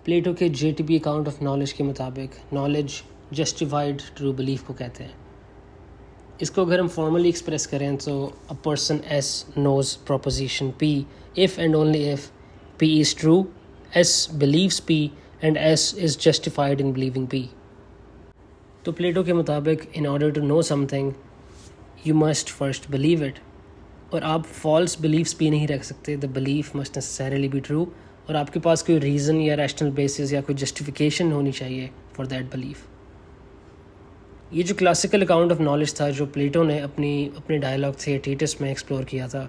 Plato کے JTB account of knowledge کے مطابق نالج جسٹیفائڈ ٹرو بلیف کو کہتے ہیں. اس کو اگر ہم فارملی ایکسپریس کریں تو a person S knows proposition P if and only if P is true, S believes P and S is justified in believing P. تو پلیٹو کے مطابق in order to know something you must first believe it. اور آپ false beliefs بھی نہیں رکھ سکتے. The belief must necessarily be true اور آپ کے پاس کوئی ریزن یا ریشنل بیسس یا کوئی جسٹیفیکیشن ہونی چاہیے فار دیٹ بلیف. یہ جو کلاسیکل اکاؤنٹ آف نالج تھا جو پلیٹو نے اپنے ڈائلاگ تھیٹیٹس میں ایکسپلور کیا تھا،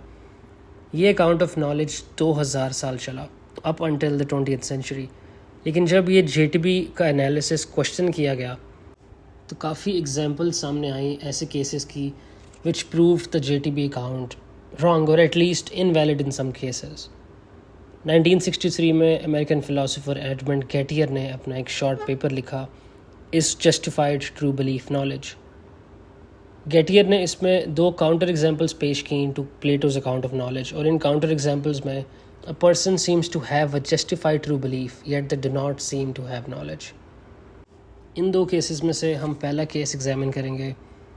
یہ اکاؤنٹ آف نالج 2000 سال چلا up until the 20th century. لیکن جب یہ JTB کا انالیسس کوشچن کیا گیا تو کافی ایگزامپل سامنے آئیں ایسے کیسز کی which proved the JTB account wrong or at least invalid in some cases. 1963 میں امریکن فلاسفر ایڈمنڈ گیٹیئر نے اپنا ایک شارٹ پیپر لکھا Is Justified True Belief Knowledge. Gettier نے اس میں 2 کاؤنٹر ایگزامپلس پیش کیں to Plato's account of knowledge, اور ان کاؤنٹر ایگزامپلس میں a person seems to have a justified true belief yet they do not seem to have knowledge. In 2 cases میں سے ہم پہلا کیس ایگزامن کریں گے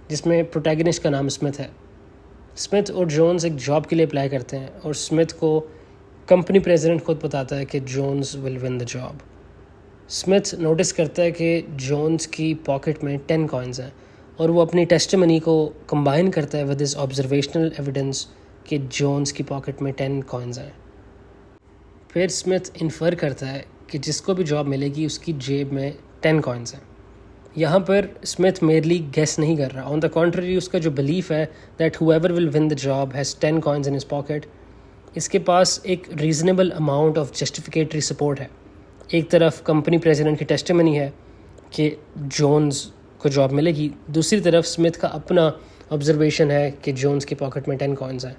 جس میں پروٹیگنسٹ کا نام اسمتھ ہے. اسمتھ اور جونز ایک جاب کے لیے اپلائی کرتے ہیں اور اسمتھ کو کمپنی پریزیڈنٹ خود بتاتا ہے کہ Jones will win the job. Smith notice کرتا ہے کہ جونز کی پاکٹ میں 10 کوائنز ہیں اور وہ اپنی ٹیسٹیمنی کو کمبائن کرتا ہے ود ہز آبزرویشنل ایویڈنس کہ جونز کی پاکٹ میں 10 کوائنز ہیں. پھر اسمتھ انفر کرتا ہے کہ جس کو بھی جاب ملے گی اس کی جیب میں 10 کوائنز ہیں. یہاں پر اسمتھ میرلی گیس نہیں کر رہا. آن دا کنٹری اس کا جو بلیف ہے that whoever will win the job has 10 coins in his pocket، اس کے پاس ایک ریزنیبل اماؤنٹ آف جسٹیفیکیٹری سپورٹ ہے. ایک طرف کمپنی پریزیڈنٹ کی ٹیسٹیمنی ہے کہ جونز کو جاب ملے گی، دوسری طرف اسمتھ کا اپنا آبزرویشن ہے کہ جونز کی پاکٹ میں 10 کوائنز ہیں.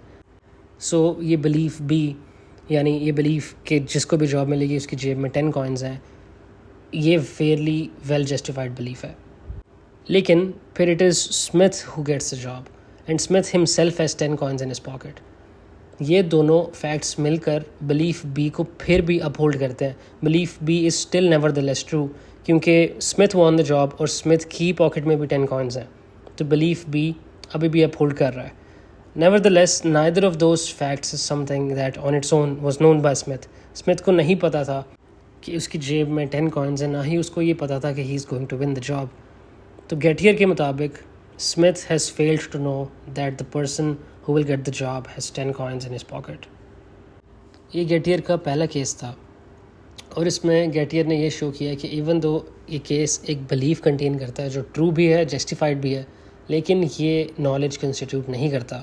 سو یہ بلیف بھی، یعنی یہ بلیف کہ جس کو بھی جاب ملے گی اس کی جیب میں 10 کوائنز ہیں، یہ فیئرلی ویل جسٹیفائڈ بلیف ہے. لیکن پھر it is Smith who gets a job and Smith himself has 10 coins in his pocket. یہ دونوں فیکٹس مل کر بلیف بی کو پھر بھی اپہولڈ کرتے ہیں. Belief B is still nevertheless true کیونکہ اسمتھ وان دا جاب اور اسمتھ کی پاکٹ میں بھی 10 کوائنز ہیں، تو بلیف بی ابھی بھی اپہولڈ کر رہا ہے. Nevertheless neither of those facts is something that on its own was known by Smith. Smith کو نہیں پتہ تھا کہ اس کی جیب میں 10 کوائنز ہیں، نہ ہی اس کو یہ پتہ تھا کہ he is going to win the job. تو گیٹیئر کے مطابق Smith has failed to know that the person who will get the job has 10 coins in his pocket. یہ گیٹیئر کا پہلا کیس تھا اور اس میں گیٹیئر نے یہ شو کیا کہ ایون دو یہ کیس ایک بلیف کنٹین کرتا ہے جو ٹرو بھی ہے، جسٹیفائڈ بھی ہے، لیکن یہ نالج کنسٹیٹیوٹ نہیں کرتا.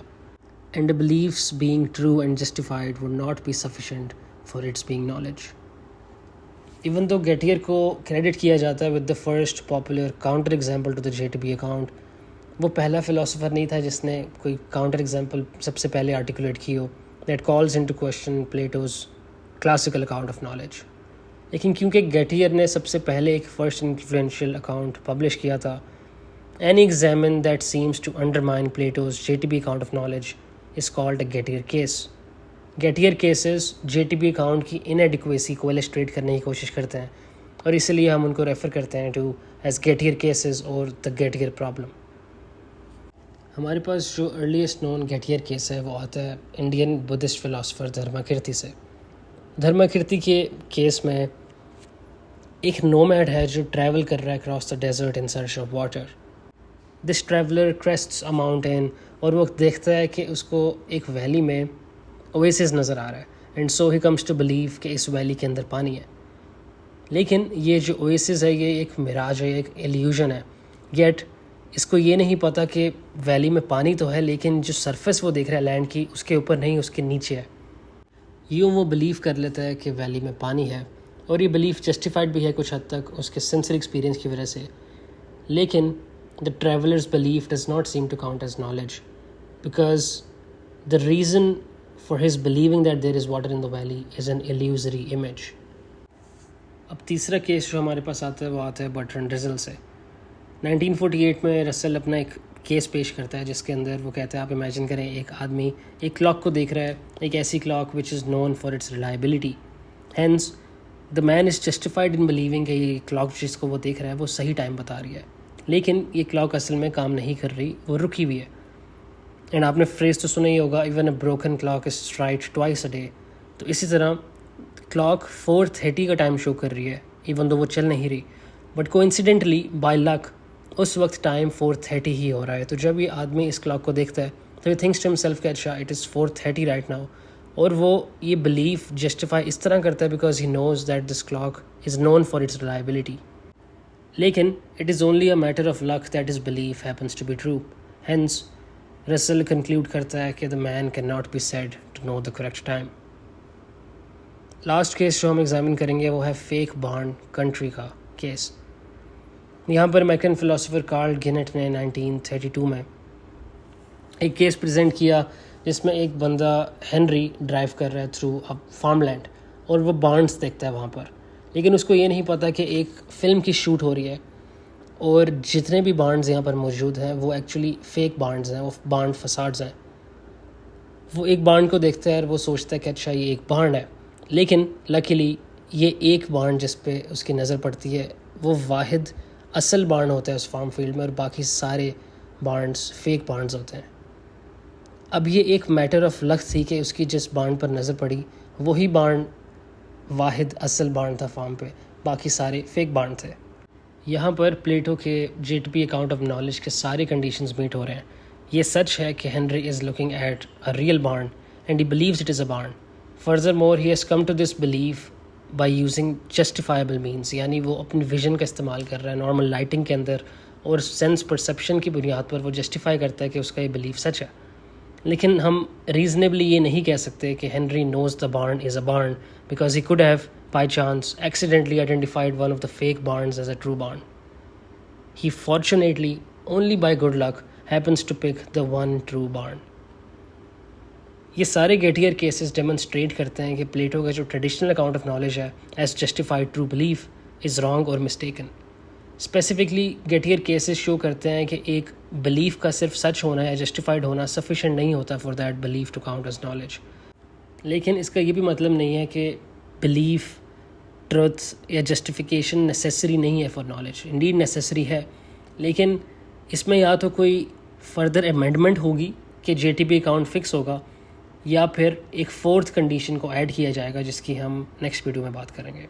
And beliefs being true and justified would not be sufficient for its being knowledge. Even though Gettier کو کریڈٹ کیا جاتا ہے with the first popular counter example to the JTB account، وہ پہلا فلاسفر نہیں تھا جس نے کوئی کاؤنٹر ایگزامپل سب سے پہلے آرٹیکولیٹ کی ہو that calls into question Plato's classical account of knowledge. لیکن کیونکہ گیٹیئر نے سب سے پہلے ایک فرسٹ انفلوئنشیل اکاؤنٹ پبلش کیا تھا، any examine that seems to undermine Plato's JTB account of knowledge is called a Gettier case. Gettier cases JTB account کی inadequacy کو ایلسٹریٹ کرنے کی کوشش کرتے ہیں اور اسی لیے ہم ان کو ریفر کرتے ہیں ٹو ایز گیٹیئر کیسز اور دا گیٹیئر پرابلم. ہمارے پاس جو ارلیسٹ نون گیٹیئر کیس ہے وہ آتا ہے Indian Buddhist philosopher Dharmakirti سے. دھرما کیرتی کے کیس میں ایک نومیڈ ہے جو ٹریول کر رہا ہے across the desert in search of water. This traveller crests a mountain اور وہ دیکھتا ہے کہ اس کو ایک ویلی میں اویسز نظر آ رہا ہے and so he comes to believe کہ اس ویلی کے اندر پانی ہے. لیکن یہ جو اویسز ہے یہ ایک مراج ہے، ایک ایلیوژن ہے. یٹ اس کو یہ نہیں پتا کہ ویلی میں پانی تو ہے لیکن جو سرفیس وہ دیکھ رہا ہے لینڈ کی اس کے اوپر نہیں، اس کے نیچے ہے. یوں وہ بلیو کر لیتا ہے کہ ویلی میں پانی ہے اور یہ بلیف جسٹیفائڈ بھی ہے کچھ حد تک اس کے سینسری ایکسپیرینس کی وجہ سے. لیکن the traveller's belief does not seem to count as knowledge because the reason for his believing that there is water in the valley is an illusory image. اب تیسرا کیس جو ہمارے پاس آتا ہے وہ آتا ہے برٹرنڈ رسل سے. 1948 میں رسل اپنا ایک کیس پیش کرتا ہے جس کے اندر وہ کہتا ہے آپ امیجن کریں ایک آدمی ایک کلاک کو دیکھ رہا ہے، ایک ایسی clock which is known for its reliability. Hence the man is justified in believing کہ یہ کلاک جس کو وہ دیکھ رہا ہے وہ صحیح ٹائم بتا رہی ہے، لیکن یہ کلاک اصل میں کام نہیں کر رہی، وہ رکی ہوئی ہے. اینڈ آپ نے فریز تو سنا ہی ہوگا، even a broken clock is right twice a day. تو اسی طرح کلاک 4:30 کا ٹائم شو کر رہی ہے ایون دو وہ چل نہیں رہی، بٹ کوئنسیڈنٹلی بائی لک اس وقت ٹائم 4:30 ہی ہو رہا ہے. تو جب یہ آدمی اس کلاک کو دیکھتا ہے تو ہی تھنکس ٹو ہمسیلف کہ اچھا اٹ از 4:30 رائٹ ناؤ، اور وہ یہ بلیف جسٹیفائی اس طرح کرتا ہے because he knows that this clock is known for its reliability. لیکن it is only a matter of luck that his belief happens to be true. Hence Russell conclude کرتا ہے کہ the man can not be said to know the correct time. Last case جو ہم ایگزامن کریں گے وہ ہے فیک بارن کنٹری کا کیس. یہاں پر امیرکن فلاسفر کارل گینٹ نے 1932 میں ایک کیس پریزنٹ کیا جس میں ایک بندہ ہنری ڈرائیو کر رہا ہے تھرو فارم لینڈ اور وہ بارنس دیکھتا ہے وہاں پر، لیکن اس کو یہ نہیں پتہ کہ ایک فلم کی شوٹ ہو رہی ہے اور جتنے بھی بارنز یہاں پر موجود ہیں وہ ایکچولی فیک بارنز ہیں، وہ بارن فساڈز ہیں. وہ ایک بارن کو دیکھتا ہے اور وہ سوچتا ہے کہ اچھا یہ ایک بارن ہے، لیکن لکیلی یہ ایک بارن جس پہ اس کی نظر پڑتی ہے وہ واحد اصل بارن ہوتا ہے اس فارم فیلڈ میں، اور باقی سارے بارنز فیک بارنز ہوتے ہیں. اب یہ ایک میٹر آف لک تھی کہ اس کی جس بارن پر نظر پڑی وہی بارن واحد اصل بارن تھا فارم پہ، باقی سارے فیک بارن تھے. یہاں پر پلیٹو کے JTP اکاؤنٹ آف نالج کے سارے کنڈیشنز میٹ ہو رہے ہیں. یہ سچ ہے کہ Henry is looking at a real barn and he believes it is a barn. Furthermore he has come to this belief by using justifiable means, یعنی وہ اپنی ویژن کا استعمال کر رہا ہے نارمل لائٹنگ کے اندر، اور سینس پرسیپشن کی بنیاد پر وہ جسٹیفائی کرتا ہے کہ اس کا یہ بلیف سچ ہے. لیکن ہم ریزنیبلی یہ نہیں کہہ سکتے کہ Henry knows the barn is a barn because he could have by chance accidentally identified one of the fake barns as a true barn. He fortunately, only by good luck, happens to pick the one true barn. یہ سارے گیٹیئر cases demonstrate کرتے ہیں کہ Plato کا جو traditional account of knowledge ہے as justified true belief is wrong اور mistaken. Specifically گیٹیئر cases شو کرتے ہیں کہ ایک بلیف کا صرف سچ ہونا یا جسٹیفائڈ ہونا سفیشینٹ نہیں ہوتا for that belief to count as knowledge. لیکن اس کا یہ بھی مطلب نہیں ہے کہ بلیف ٹروتھ یا جسٹیفیکیشن نیسیسری نہیں ہے فار نالج. انڈیڈ نیسیسری ہے، لیکن اس میں یا تو کوئی فردر امینڈمنٹ ہوگی کہ JTP اکاؤنٹ فکس ہوگا، یا پھر ایک فورتھ کنڈیشن کو ایڈ کیا جائے گا جس کی ہم نیکسٹ ویڈیو میں بات کریں گے.